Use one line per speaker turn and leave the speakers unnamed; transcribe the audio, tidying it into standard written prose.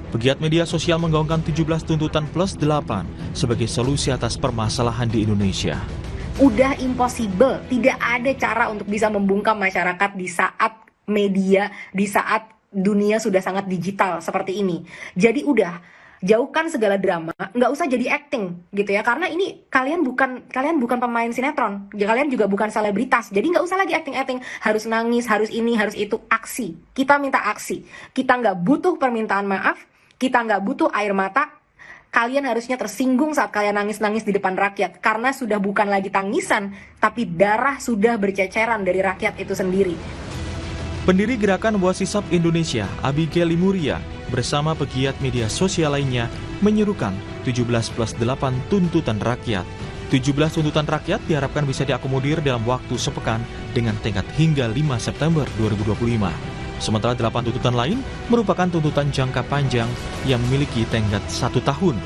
Pegiat media sosial menggaungkan 17 tuntutan plus 8 sebagai solusi atas permasalahan di Indonesia.
Udah impossible, tidak ada cara untuk bisa membungkam masyarakat di saat media, di saat dunia sudah sangat digital seperti ini. Jadi udah, jauhkan segala drama, nggak usah jadi acting gitu ya, karena ini kalian bukan pemain sinetron, ya, kalian juga bukan selebritas, jadi nggak usah lagi acting harus nangis, harus ini, harus itu. Aksi, kita minta aksi, kita nggak butuh permintaan maaf, kita nggak butuh air mata. Kalian harusnya tersinggung saat kalian nangis-nangis di depan rakyat, karena sudah bukan lagi tangisan, tapi darah sudah berceceran dari rakyat itu sendiri.
Pendiri Gerakan Wasisap Indonesia, Abigail Limuria, bersama pegiat media sosial lainnya menyerukan 17 plus 8 tuntutan rakyat. 17 tuntutan rakyat diharapkan bisa diakomodir dalam waktu sepekan dengan tenggat hingga 5 September 2025. Sementara 8 tuntutan lain merupakan tuntutan jangka panjang yang memiliki tenggat 1 tahun.